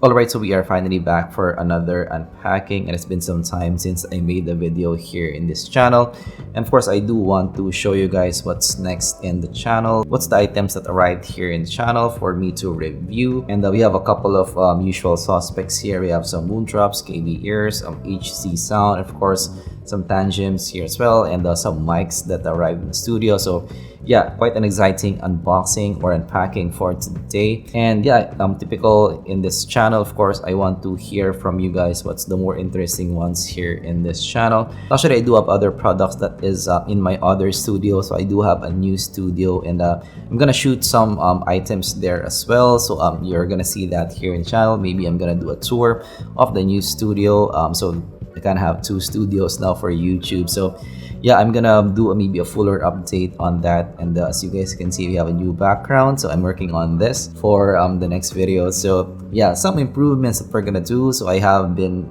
Alright, so we are finally back for another unpacking, and it's been some time since I made the video here in this channel. And of course, I do want to show you guys what's next in the channel, what's the items that arrived here in the channel for me to review. And we have a couple of usual suspects here. We have some Moondrops, Kbear, HSounds, of course, some tangems here as well, and some mics that arrived in the studio. So yeah, quite an exciting unboxing or unpacking for today. And yeah, typical in this channel, of course, I want to hear from you guys what's the more interesting ones here in this channel. Actually, I do have other products that is in my other studio. So I do have a new studio, and I'm gonna shoot some items there as well. So you're gonna see that here in the channel. Maybe I'm gonna do a tour of the new studio. So I kind of have two studios now for YouTube. So yeah, I'm gonna do maybe a fuller update on that. And as you guys can see, we have a new background, so I'm working on this for the next video. So yeah, some improvements that we're gonna do. So I have been,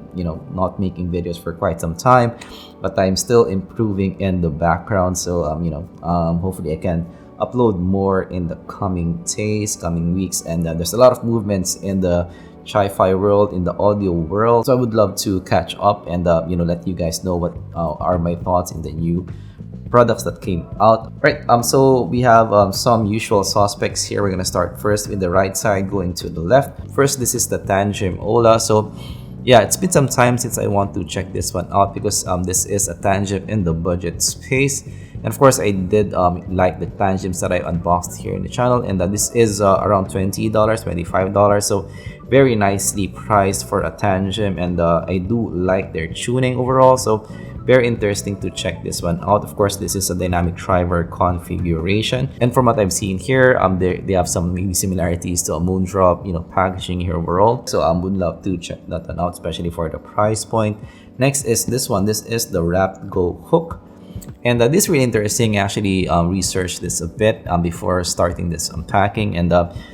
not making videos for quite some time, but I'm still improving in the background. So hopefully I can upload more in the coming days, coming weeks. And there's a lot of movements in the Sci-Fi world, in the audio world, so I would love to catch up and let you guys know what are my thoughts in the new products that came out. Right, so we have some usual suspects here. We're gonna start first with the right side, going to the left. First, this is the Tangem Ola. So yeah, it's been some time since I want to check this one out, because this is a tangent in the budget space. And of course, I did like the tangems that I unboxed here in the channel, and this is around $20, $25. So very nicely priced for a tangent, and I do like their tuning overall. So very interesting to check this one out. Of course, this is a dynamic driver configuration, and from what I've seen here, they have some maybe similarities to a Moondrop, packaging here overall. So I would love to check that one out, especially for the price point. Next is this one. This is the Wrap Go hook. And this is really interesting. I actually researched this a bit before starting this unpacking. And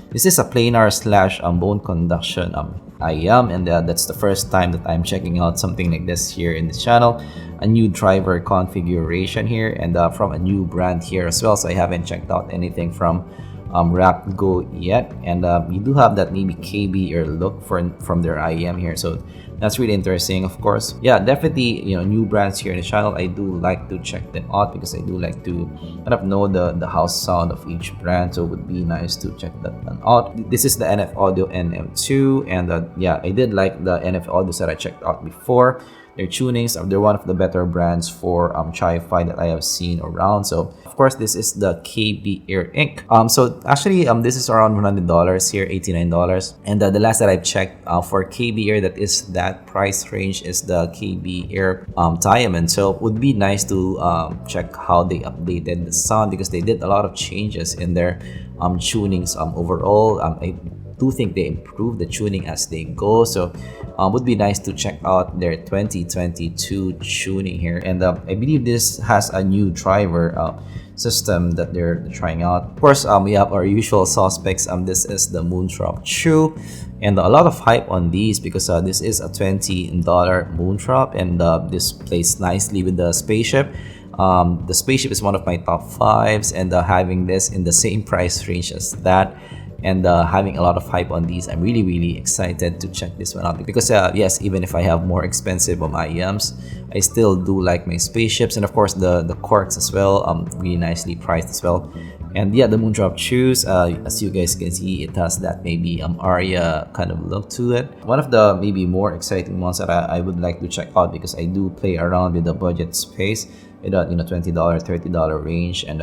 this is a planar slash bone conduction IM, and that's the first time that I'm checking out something like this here in the channel. A new driver configuration here, and from a new brand here as well. So I haven't checked out anything from Wrap Go yet, and you do have that maybe Kbear look from their IM here. So that's really interesting. Of course, yeah, definitely new brands here in the channel. I do like to check them out because I do like to kind of know the house sound of each brand. So it would be nice to check that one out. This is the NFAudio NM2, and yeah, I did like the NFAudio that I checked out before. Their tunings, they're one of the better brands for Sci-Fi that I have seen around. So of course, this is the Kbear Inc. So actually this is around $100 here, $89. And the last that I've checked for Kbear that is that price range is the Kbear Diamond. So it would be nice to check how they updated the sound, because they did a lot of changes in their tunings overall. I do think they improve the tuning as they go. So would be nice to check out their 2022 tuning here. And I believe this has a new driver system that they're trying out. Of course, we have our usual suspects. This is the Moondrop Chew, and a lot of hype on these because this is a $20 Moondrop, and this plays nicely with the spaceship. The spaceship is one of my top fives, and having this in the same price range as that, and having a lot of hype on these, I'm really excited to check this one out, because yes, even if I have more expensive IEMs, I still do like my spaceships, and of course the corks as well, really nicely priced as well. And yeah, the Moondrop shoes, as you guys can see, it has that maybe Aria kind of look to it. One of the maybe more exciting ones that I would like to check out, because I do play around with the budget space in a $20, $30 range, and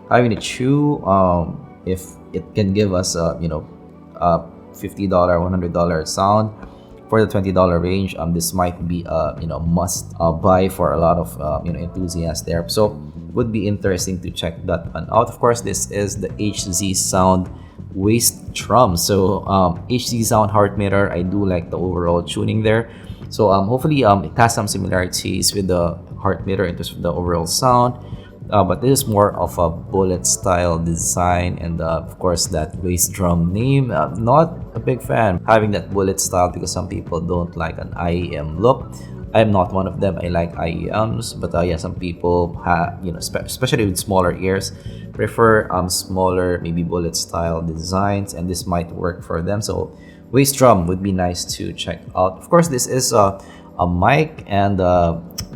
having a shoe, if it can give us a $50, $100 sound for the $20 range, this might be a must buy for a lot of enthusiasts there. So would be interesting to check that one out. Of course, this is the HSounds waist drum. So HSounds heart meter, I do like the overall tuning there. So hopefully it has some similarities with the heart meter in terms of the overall sound. But this is more of a bullet style design, and of course that waist drum name, not a big fan having that bullet style, because some people don't like an IEM look. I'm not one of them. I like IEMs, but yeah, some people have, especially with smaller ears, prefer smaller maybe bullet style designs, and this might work for them. So Waist drum would be nice to check out. Of course, this is a mic, and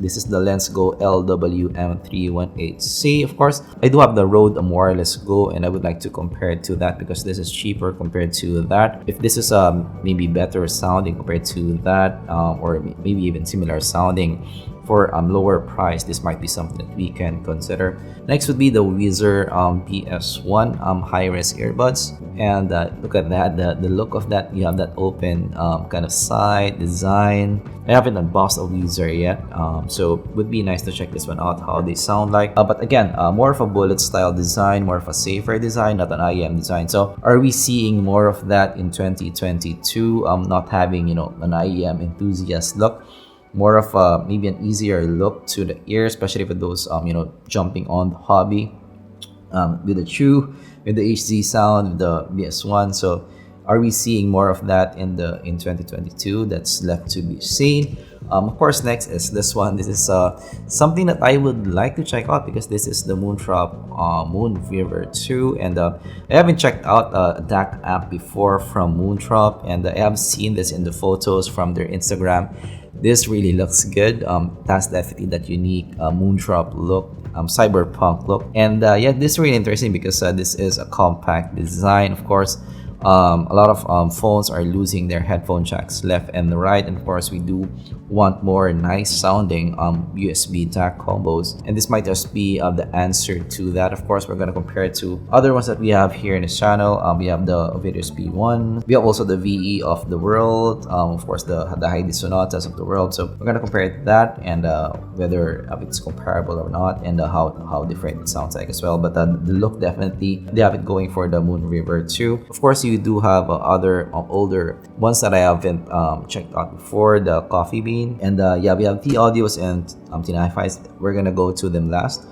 this is the Lensgo LWM318C. Of course, I do have the Rode Wireless Go, and I would like to compare it to that because this is cheaper compared to that. If this is maybe better sounding compared to that, or maybe even similar sounding for lower price, this might be something that we can consider. Next would be the Weezer PS1 high-res earbuds, and look at that, the look of that. You have that open kind of side design. I haven't unboxed a Weezer yet, so it would be nice to check this one out, how they sound like. But again, more of a bullet style design, more of a safer design, not an IEM design. So are we seeing more of that in 2022? Not having, you know, an IEM enthusiast look, more of a maybe an easier look to the ear, especially for those you know, jumping on the hobby, with the True, with the HSounds, with the BS1. So are we seeing more of that in 2022? That's left to be seen. Of course, next is this one. This is something that I would like to check out because this is the Moondrop Moon River 2, and I haven't checked out a DAC app before from Moondrop, and I have seen this in the photos from their Instagram. This really looks good. That's definitely that unique Moondrop look, cyberpunk look, and yeah, this is really interesting because this is a compact design. Of course, a lot of phones are losing their headphone jacks left and right, and of course we do want more nice sounding USB DAC combos, and this might just be the answer to that. Of course, we're going to compare it to other ones that we have here in this channel. We have the Ovidius P1, we have also the VE of the world, of course the Heidi Sonatas of the world. So we're going to compare that, and whether it's comparable or not, and how different it sounds like as well. But the look, definitely they have it going for the Moon River 2. Of course, you do have other older ones that I haven't checked out before, the Coffee Bean, and yeah, we have T-Audios and T-Hi-Fis. We're gonna go to them last.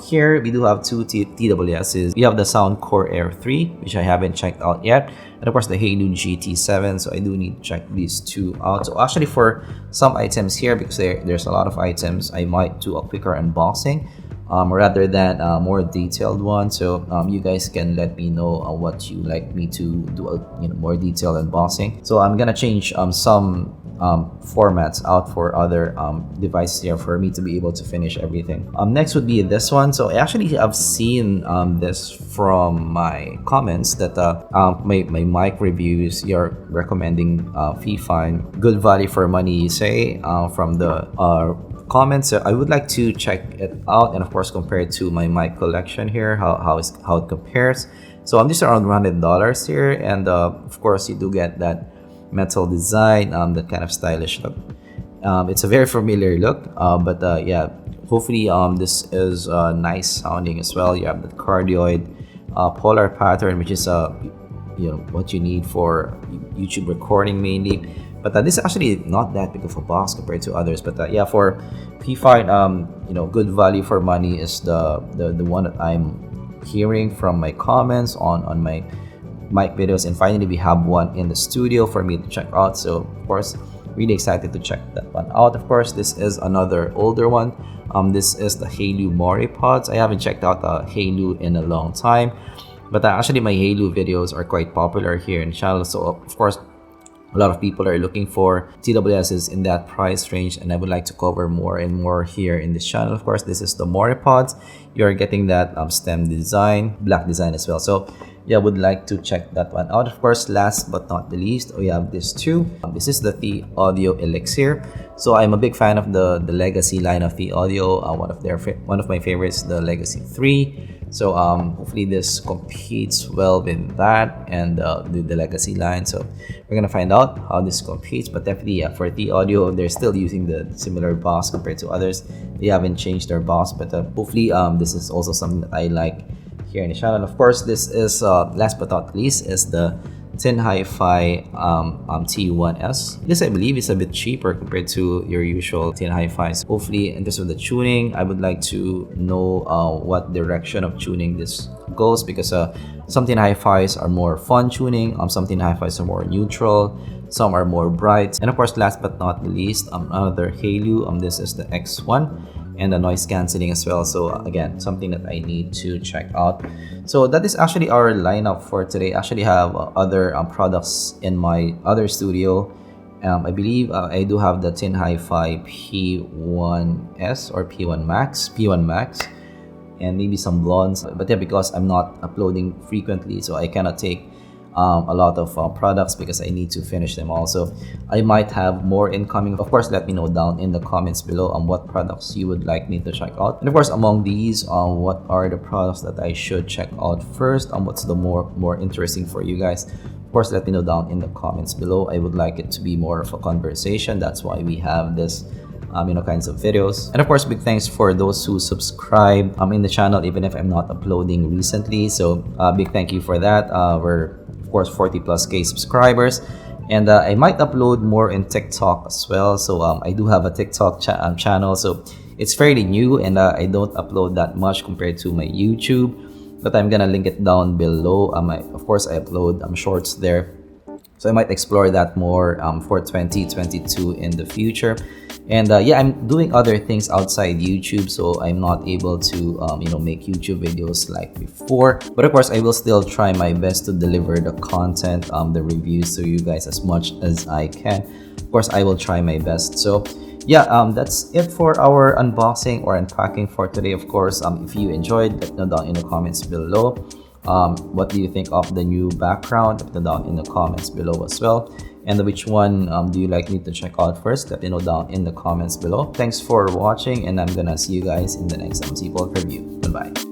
Here we do have two TWSs. We have the Soundcore Air 3, which I haven't checked out yet, and of course the Halo GT7. So I do need to check these two out. So actually, for some items here, because there's a lot of items, I might do a quicker unboxing rather than a more detailed one. So you guys can let me know what you like me to do, a more detailed unboxing. So I'm gonna change some formats out for other devices here for me to be able to finish everything. Next would be this one. So I actually have seen this from my comments that my mic reviews, you're recommending Fifine, good value for money, you say, from the comments. So I would like to check it out, and of course compare it to my mic collection here, how it compares. So these are around $100 here, and of course you do get that metal design, that kind of stylish look. It's a very familiar look, but yeah, hopefully this is nice sounding as well. You have the cardioid polar pattern, which is what you need for YouTube recording mainly. But this is actually not that big of a box compared to others. But yeah, for Fifine, good value for money is the one that I'm hearing from my comments on my mic videos. And finally, we have one in the studio for me to check out. So of course, really excited to check that one out. Of course, this is another older one. This is the Halo Mori Pods. I haven't checked out Halo in a long time, but actually my Halo videos are quite popular here in the channel. So of course, a lot of people are looking for TWSs in that price range, and I would like to cover more and more here in this channel. Of course, this is the Mori Pods. You're getting that stem design, black design as well. So yeah, would like to check that one out. Of course, last but not the least, we have this too. This is the T-Audio Elixir. So I'm a big fan of the legacy line of T-Audio. One of my favorites, the Legacy 3. So hopefully this competes well with that and the legacy line. So we're gonna find out how this competes. But definitely, yeah, for T-Audio, they're still using the similar box compared to others. They haven't changed their box, but hopefully this is also something that I like here in the channel. Of course, this is last but not least is the Hi-Fi T1S. This, I believe, is a bit cheaper compared to your usual Hi-Fis. Hopefully, in terms of the tuning, I would like to know what direction of tuning this goes, because some Hi-Fis are more fun tuning, some Hi-Fis are more neutral, some are more bright. And of course, last but not least, another Halo. This is the X1. and the noise cancelling as well. So again, something that I need to check out. So that is actually our lineup for today. I actually have other products in my other studio. I believe I do have the Tin Hi-Fi P1S or P1 Max, and maybe some blondes. But yeah, because I'm not uploading frequently, so I cannot take a lot of products because I need to finish them also. I might have more incoming. Of course, let me know down in the comments below on what products you would like me to check out. And of course, among these, what are the products that I should check out first? What's the more interesting for you guys? Of course, let me know down in the comments below. I would like it to be more of a conversation. That's why we have this kinds of videos. And of course, big thanks for those who subscribe in the channel, even if I'm not uploading recently. So big thank you for that. We're of course 40+K subscribers, and I might upload more in TikTok as well. So I do have a TikTok channel, so it's fairly new, and I don't upload that much compared to my YouTube, but I'm gonna link it down below. Of course, I upload shorts there, so I might explore that more for 2022 in the future. And yeah, I'm doing other things outside YouTube, so I'm not able to make YouTube videos like before. But of course, I will still try my best to deliver the content, the reviews to you guys as much as I can. Of course, I will try my best. So yeah, that's it for our unboxing or unpacking for today. Of course, if you enjoyed, let me know down in the comments below. What do you think of the new background? Let me know down in the comments below as well. And which one do you like me to check out first? Let me know down in the comments below. Thanks for watching, and I'm gonna see you guys in the next zpolt review. Goodbye.